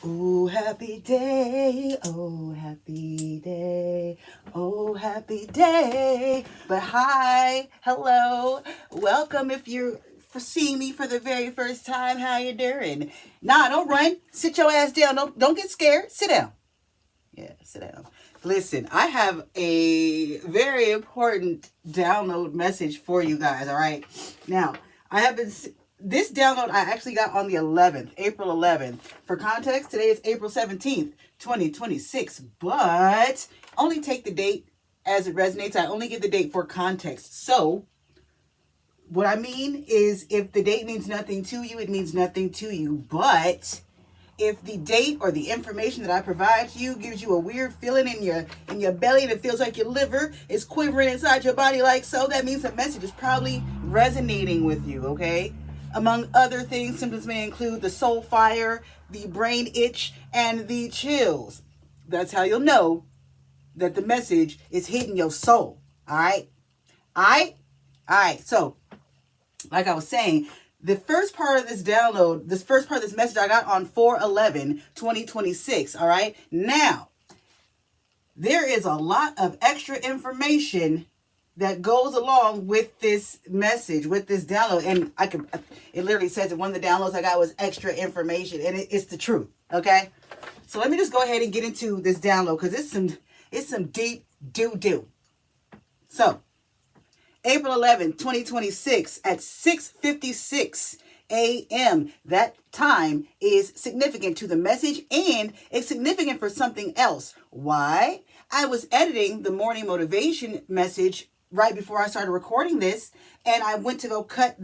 Oh, happy day, oh, happy day, oh, happy day. But hi, hello, welcome if you're seeing me for the very first time. How you doing? Nah, don't run. Sit your ass down. Don't get scared. Sit down. Yeah, sit down. Listen, I have a very important download message for you guys, all right? Now, I have been this download I actually got on the 11th, April 11th. For context, today is April 17th, 2026, but only take the date as it resonates. I only give the date for context. So, what I mean is if the date means nothing to you, it means nothing to you, but if the date or the information that I provide to you gives you a weird feeling in your belly and it feels like your liver is quivering inside your body like so, that means the message is probably resonating with you, okay? Among other things, symptoms may include the soul fire, the brain itch, and the chills. That's how you'll know that the message is hitting your soul, all right? All right? All right, so like I was saying, the first part of this download, this first part of this message I got on 4/11/2026, all right? Now, there is a lot of extra information that goes along with this message, with this download. And it literally says that one of the downloads I got was extra information, and it's the truth, okay? So let me just go ahead and get into this download because it's some deep doo-doo. So, April 11th, 2026 at 6:56 a.m. That time is significant to the message and it's significant for something else. Why? I was editing the morning motivation message right before I started recording this, and I went to go cut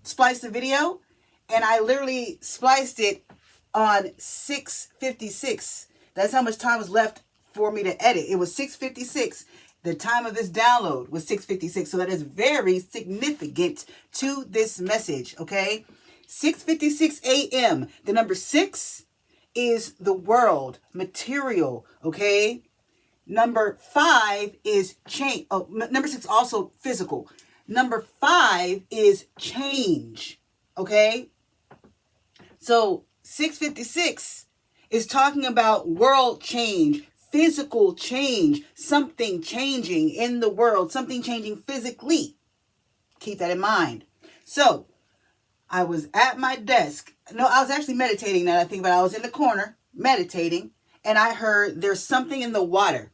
splice the video, and I literally spliced it on 6:56. That's how much time was left for me to edit. It was 6:56. The time of this download was 6:56, so that is very significant to this message, okay? 6:56 a.m. The number 6 is the world, material, okay? Number 5 is change. Oh, number 6 also physical. Number 5 is change, okay? So 6:56 is talking about world change, physical change, something changing in the world, something changing physically. Keep that in mind. So, I was at my desk. No, I was actually meditating now that I think about it. I was in the corner meditating, and I heard there's something in the water.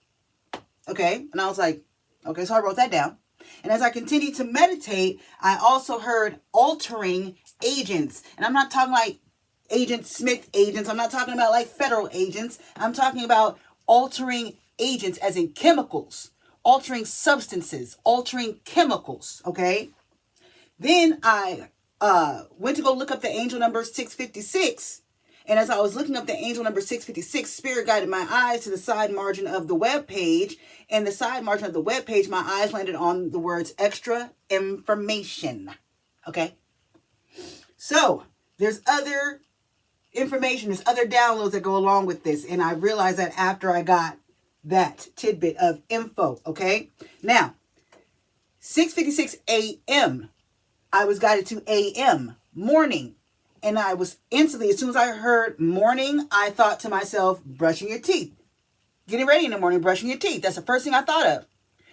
Okay? And I was like, okay, so I wrote that down. And as I continued to meditate, I also heard altering agents. And I'm not talking like Agent Smith agents. I'm not talking about like federal agents. I'm talking about altering agents as in chemicals, altering substances, altering chemicals, okay? Then I went to go look up the angel number 656, and as I was looking up the angel number 656, Spirit guided my eyes to the side margin of the web page, and the side margin of the web page, my eyes landed on the words extra information, okay? So, there's other information, there's other downloads that go along with this, and I realized that after I got that tidbit of info, okay? Now, 6:56 a.m., I was guided to a.m., morning, and I was instantly, as soon as I heard morning, I thought to myself, brushing your teeth. Getting ready in the morning, brushing your teeth. That's the first thing I thought of.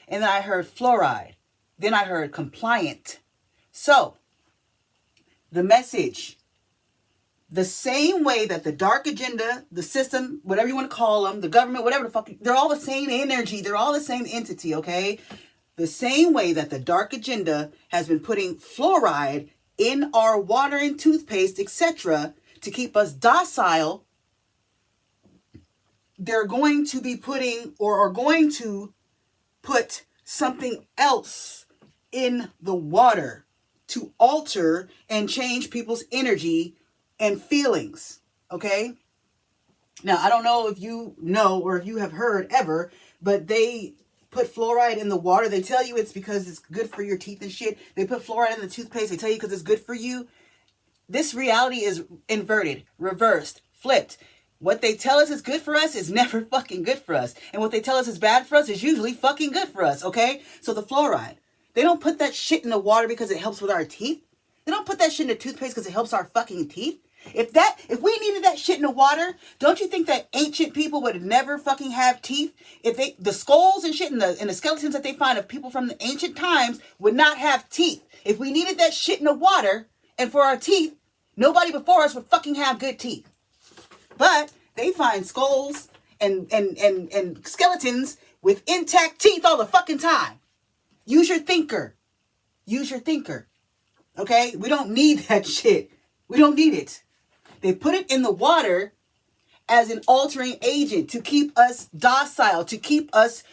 And then I heard fluoride. Then I heard compliant. So, the message, the same way that the dark agenda, the system, whatever you want to call them, the government, whatever the fuck, they're all the same energy. They're all the same entity, okay? The same way that the dark agenda has been putting fluoride in our water and toothpaste, etc., to keep us docile, they're going to be putting or are going to put something else in the water to alter and change people's energy and feelings, okay? Now, I don't know if you know or if you have heard ever, but they put fluoride in the water. They tell you it's because it's good for your teeth and shit. They put fluoride in the toothpaste. They tell you because it's good for you. This reality is inverted, reversed, flipped. What they tell us is good for us is never fucking good for us. And what they tell us is bad for us is usually fucking good for us, okay? So the fluoride, they don't put that shit in the water because it helps with our teeth. They don't put that shit in the toothpaste because it helps our fucking teeth. If we needed that shit in the water, don't you think that ancient people would never fucking have teeth? If the skulls and shit and the skeletons that they find of people from the ancient times would not have teeth. If we needed that shit in the water and for our teeth, nobody before us would fucking have good teeth. But they find skulls and skeletons with intact teeth all the fucking time. Use your thinker. Use your thinker. Okay? We don't need that shit. We don't need it. They put it in the water as an altering agent to keep us docile, to keep us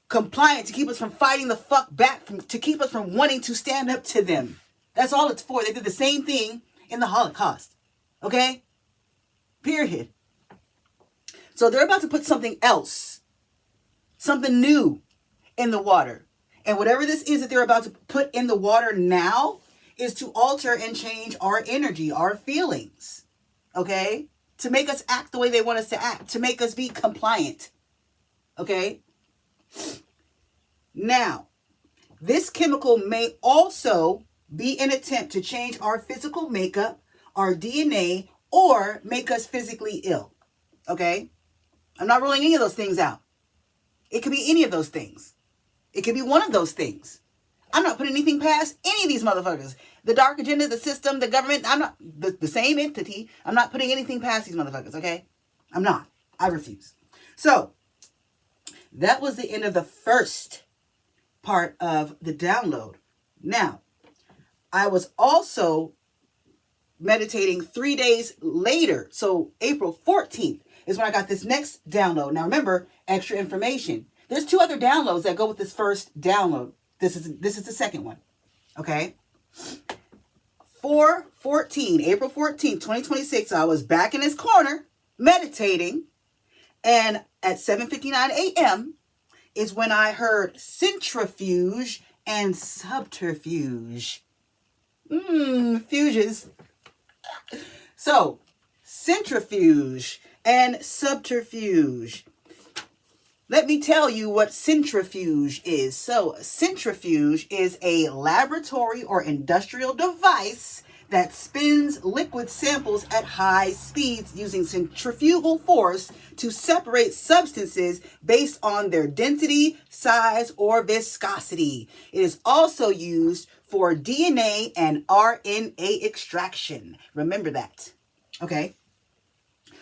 compliant, to keep us from fighting the fuck back, to keep us from wanting to stand up to them. That's all it's for. They did the same thing in the Holocaust. Okay? Period. So they're about to put something else, something new in the water. And whatever this is that they're about to put in the water now is to alter and change our energy, our feelings. Okay? To make us act the way they want us to act. To make us be compliant. Okay? Now, this chemical may also be an attempt to change our physical makeup, our DNA, or make us physically ill. Okay? I'm not ruling any of those things out. It could be any of those things. It could be one of those things. I'm not putting anything past any of these motherfuckers. The dark agenda, the system, the government, I'm not, the same entity. I'm not putting anything past these motherfuckers, okay? I'm not. I refuse. So, that was the end of the first part of the download. Now, I was also meditating 3 days later. So, April 14th is when I got this next download. Now, remember, extra information. There's 2 other downloads that go with this first download. This is the second one. Okay? April 14th, 2026, I was back in this corner meditating, and at 7:59 a.m. is when I heard centrifuge and subterfuge. Fuges. So, centrifuge and subterfuge. Let me tell you what centrifuge is. So, centrifuge is a laboratory or industrial device that spins liquid samples at high speeds using centrifugal force to separate substances based on their density, size, or viscosity. It is also used for DNA and RNA extraction. Remember that. Okay?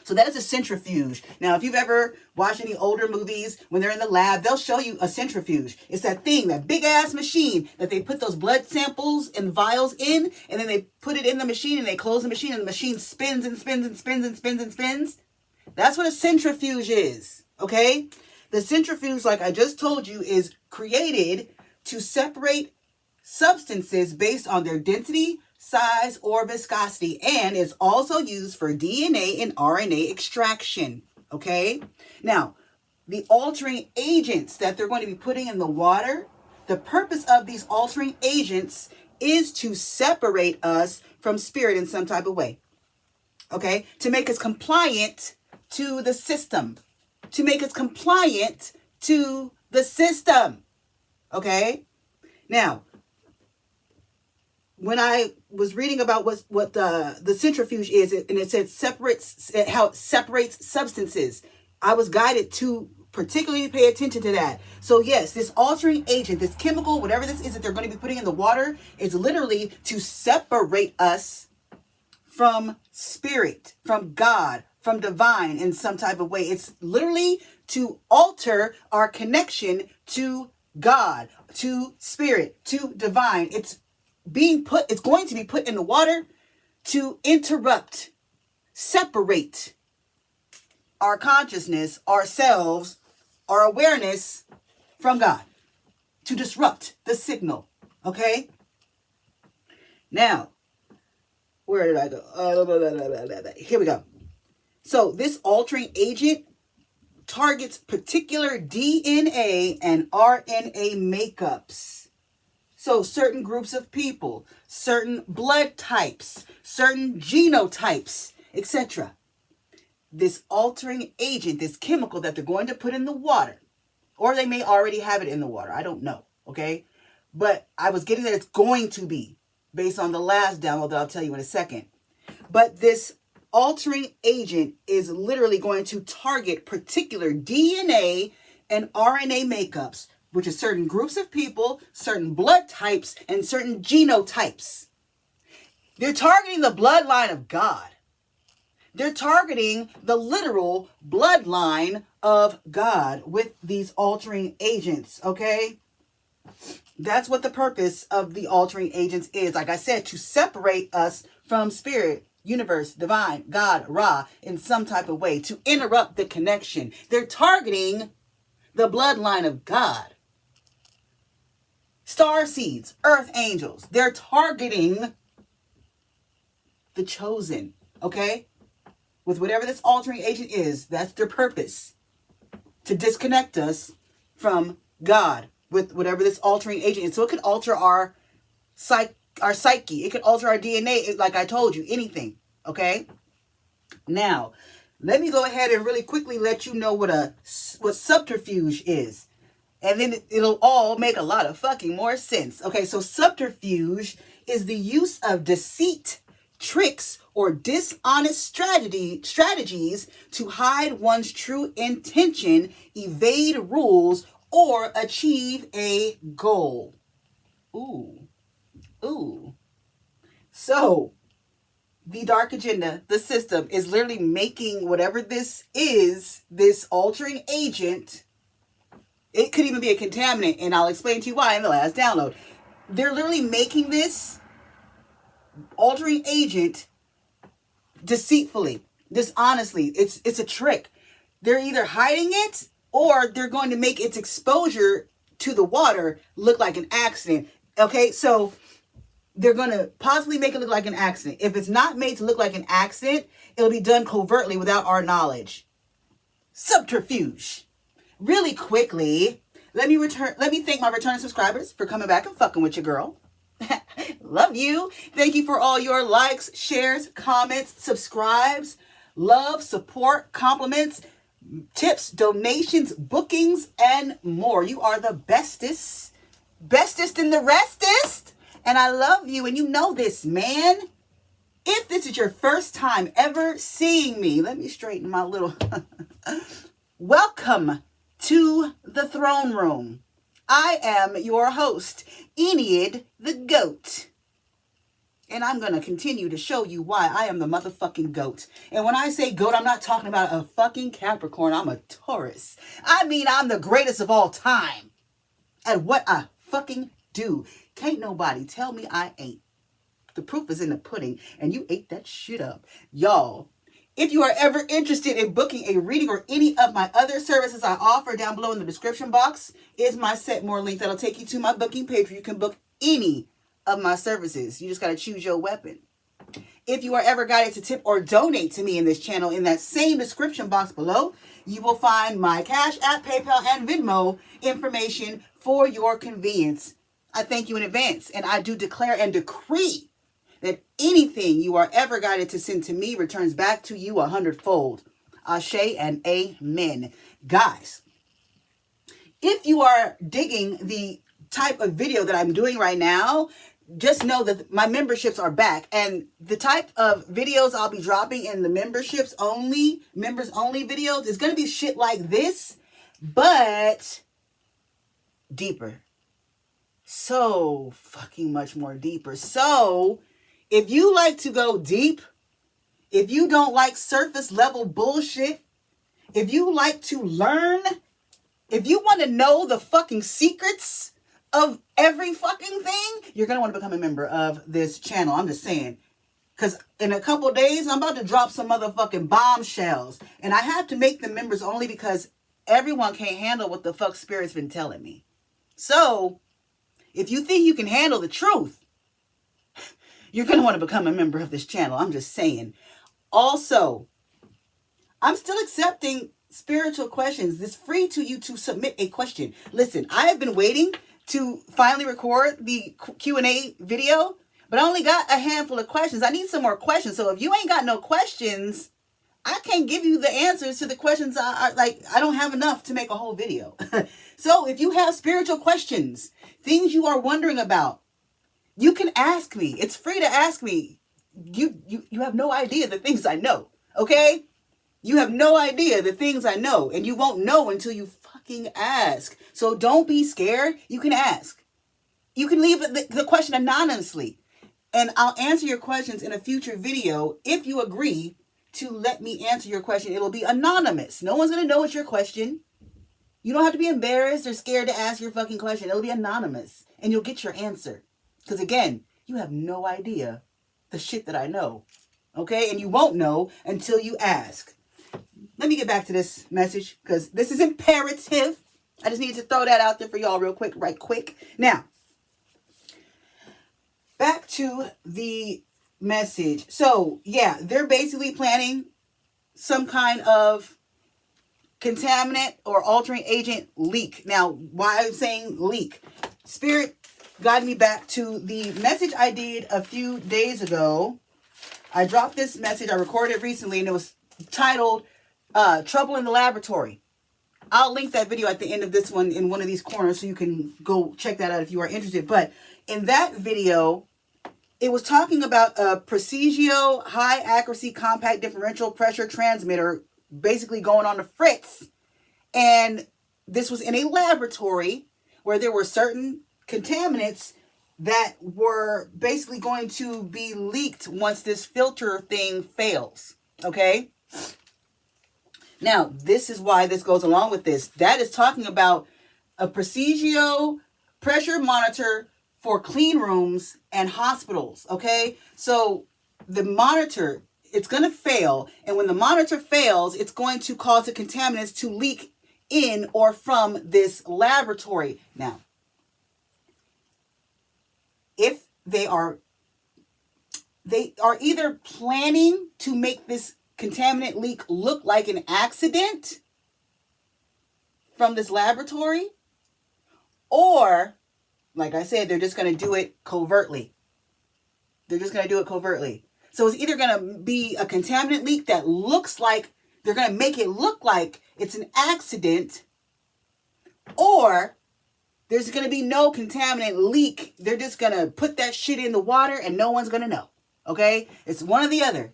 So that is a centrifuge. Now, if you've ever watched any older movies, when they're in the lab, they'll show you a centrifuge. It's that thing, that big ass machine that they put those blood samples and vials in, and then they put it in the machine and they close the machine and the machine spins and spins and spins and spins and spins. That's what a centrifuge is, okay? The centrifuge, like I just told you, is created to separate substances based on their density, size, or viscosity, and is also used for DNA and RNA extraction. Okay? Now, the altering agents that they're going to be putting in the water, the purpose of these altering agents is to separate us from spirit in some type of way. Okay? To make us compliant to the system. To make us compliant to the system. Okay? Now, when I was reading about what the centrifuge is, and it said how it separates substances, I was guided to particularly pay attention to that. So yes, this altering agent, this chemical, whatever this is that they're going to be putting in the water, is literally to separate us from spirit, from God, from divine in some type of way. It's literally to alter our connection to God, to spirit, to divine. It's going to be put in the water to interrupt, separate our consciousness, ourselves, our awareness from God, to disrupt the signal. Okay? Now, where did I go? Here we go. So this altering agent targets particular DNA and RNA makeups. So certain groups of people, certain blood types, certain genotypes, etc. This altering agent, this chemical that they're going to put in the water, or they may already have it in the water. I don't know, okay? But I was getting that it's going to be, based on the last download that I'll tell you in a second. But this altering agent is literally going to target particular DNA and RNA makeups, which is certain groups of people, certain blood types, and certain genotypes. They're targeting the bloodline of God. They're targeting the literal bloodline of God with these altering agents, okay? That's what the purpose of the altering agents is. Like I said, to separate us from spirit, universe, divine, God, Ra, in some type of way, to interrupt the connection. They're targeting the bloodline of God. Star seeds, earth angels, they're targeting the chosen, okay? With whatever this altering agent is, that's their purpose. To disconnect us from God with whatever this altering agent is. So it could alter our psyche. It could alter our DNA, like I told you, anything, okay? Now, let me go ahead and really quickly let you know what subterfuge is. And then it'll all make a lot of fucking more sense. Okay, so subterfuge is the use of deceit, tricks, or dishonest strategies to hide one's true intention, evade rules, or achieve a goal. Ooh. So, the dark agenda, the system, is literally making whatever this is, this altering agent. It could even be a contaminant, and I'll explain to you why in the last download. They're literally making this altering agent deceitfully, dishonestly. It's a trick. They're either hiding it or they're going to make its exposure to the water look like an accident. Okay, so they're going to possibly make it look like an accident. If it's not made to look like an accident, it'll be done covertly without our knowledge. Subterfuge. Really quickly, let me thank my returning subscribers for coming back and fucking with your girl. Love you. Thank you for all your likes, shares, comments, subscribes, love, support, compliments, tips, donations, bookings, and more. You are the bestest and the restest. And I love you, and you know this, man. If this is your first time ever seeing me, let me straighten my little... Welcome to the throne room. I am your host, Enid the Goat. And I'm going to continue to show you why I am the motherfucking goat. And when I say goat, I'm not talking about a fucking Capricorn. I'm a Taurus. I mean, I'm the greatest of all time at what I fucking do. Can't nobody tell me I ain't. The proof is in the pudding, and you ate that shit up. Y'all, if you are ever interested in booking a reading or any of my other services I offer, down below in the description box is my Set More link that'll take you to my booking page where you can book any of my services. You just got to choose your weapon. If you are ever guided to tip or donate to me in this channel, in that same description box below, you will find my Cashapp, PayPal, and Venmo information for your convenience. I thank you in advance, and I do declare and decree that anything you are ever guided to send to me returns back to you 100-fold. Ashe and amen. Guys, if you are digging the type of video that I'm doing right now, just know that my memberships are back, and the type of videos I'll be dropping in the members only videos is going to be shit like this, but deeper. So fucking much more deeper. So if you like to go deep, if you don't like surface level bullshit, if you like to learn, if you want to know the fucking secrets of every fucking thing, you're going to want to become a member of this channel. I'm just saying. Because in a couple days, I'm about to drop some motherfucking bombshells. And I have to make them members only because everyone can't handle what the fuck Spirit's been telling me. So, if you think you can handle the truth, you're going to want to become a member of this channel. I'm just saying. Also, I'm still accepting spiritual questions. It's free to you to submit a question. Listen, I have been waiting to finally record the Q&A video, but I only got a handful of questions. I need some more questions. So if you ain't got no questions, I can't give you the answers to the questions. I don't have enough to make a whole video. So if you have spiritual questions, things you are wondering about, you can ask me. It's free to ask me. you have no idea the things I know, okay? You have no idea the things I know, and you won't know until you fucking ask. So don't be scared. You can ask. You can leave the question anonymously, and I'll answer your questions in a future video if you agree to let me answer your question. It'll be anonymous. No one's going to know it's your question. You don't have to be embarrassed or scared to ask your fucking question. It'll be anonymous, and you'll get your answer. Because again, you have no idea the shit that I know, okay? And you won't know until you ask. Let me get back to this message because this is imperative. I just need to throw that out there for y'all real quick, right quick. Now, back to the message. So, yeah, they're basically planning some kind of contaminant or altering agent leak. Now, why I'm saying leak? Spirit guided me back to the message I did a few days ago. I dropped this message. I recorded it recently, and it was titled Trouble in the Laboratory. I'll link that video at the end of this one in one of these corners so you can go check that out if you are interested. But in that video, it was talking about a Prestigio high accuracy compact differential pressure transmitter basically going on the fritz. And this was in a laboratory where there were certain contaminants that were basically going to be leaked once this filter thing fails. Okay? Now, this is why this goes along with this. That is talking about a Prestigio pressure monitor for clean rooms and hospitals, okay? So the monitor, it's going to fail. And when the monitor fails, it's going to cause the contaminants to leak in or from this laboratory. Now, if they are either planning to make this contaminant leak look like an accident from this laboratory, or, like I said, they're just going to do it covertly. They're just going to do it covertly. So it's either going to be a contaminant leak that looks like, they're going to make it look like it's an accident, or there's going to be no contaminant leak. They're just going to put that shit in the water and no one's going to know. Okay? It's one or the other.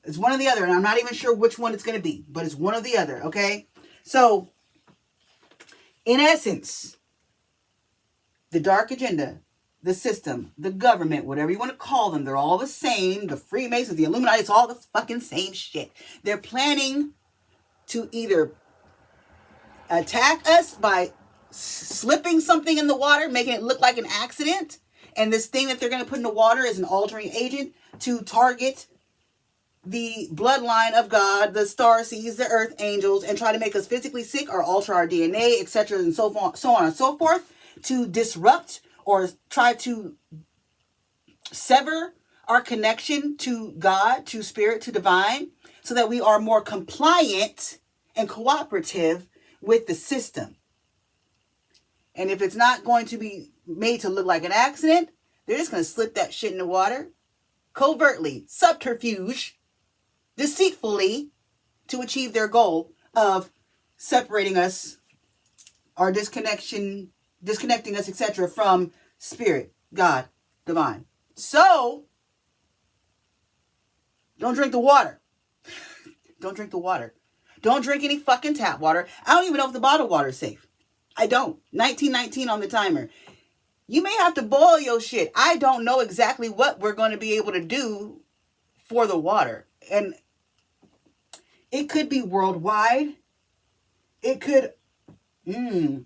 It's one or the other, and I'm not even sure which one it's going to be, but it's one or the other, okay? So, in essence, the dark agenda, the system, the government, whatever you want to call them, they're all the same. The Freemasons, the Illuminati, it's all the fucking same shit. They're planning to either attack us by slipping something in the water, making it look like an accident, and this thing that they're going to put in the water is an altering agent to target the bloodline of God, the star seeds, the earth angels, and try to make us physically sick or alter our DNA, etc., and so on and so forth, to disrupt or try to sever our connection to God, to spirit, to divine, so that we are more compliant and cooperative with the system. And if it's not going to be made to look like an accident, they're just going to slip that shit in the water covertly, subterfuge, deceitfully, to achieve their goal of separating us, or disconnecting us, etc., from spirit, God, divine. So, don't drink the water. Don't drink the water. Don't drink any fucking tap water. I don't even know if the bottled water is safe. I don't. 1919 on the timer. You may have to boil your shit. I don't know exactly what we're going to be able to do for the water. And it could be worldwide. It could be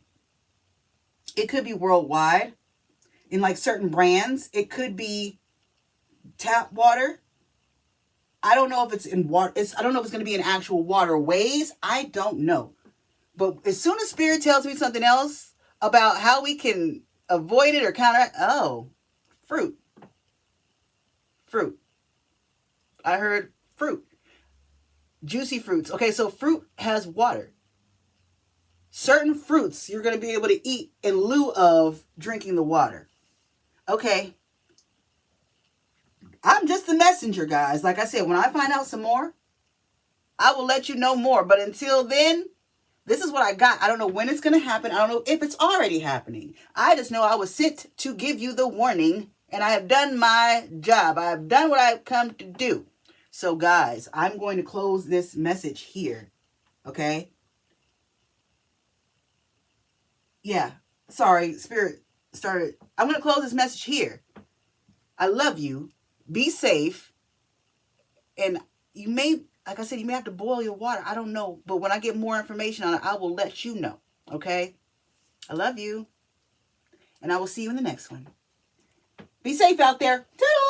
worldwide in like certain brands. It could be tap water. I don't know if it's in water. I don't know if it's going to be in actual waterways. I don't know. But as soon as Spirit tells me something else about how we can avoid it or counteract, fruit. I heard fruit. Juicy fruits. Okay, so fruit has water. Certain fruits you're going to be able to eat in lieu of drinking the water. Okay. I'm just the messenger, guys. Like I said, when I find out some more, I will let you know more. But until then, this is what I got. I don't know when it's going to happen. I don't know if it's already happening. I just know I was sent to give you the warning And I have done my job. I have done what I've come to do. So guys, I'm going to close this message here. Okay? Yeah. Sorry, Spirit started. I'm going to close this message here. I love you. Be safe. And you may, like I said, you may have to boil your water. I don't know. But when I get more information on it, I will let you know. Okay? I love you. And I will see you in the next one. Be safe out there. Toodles!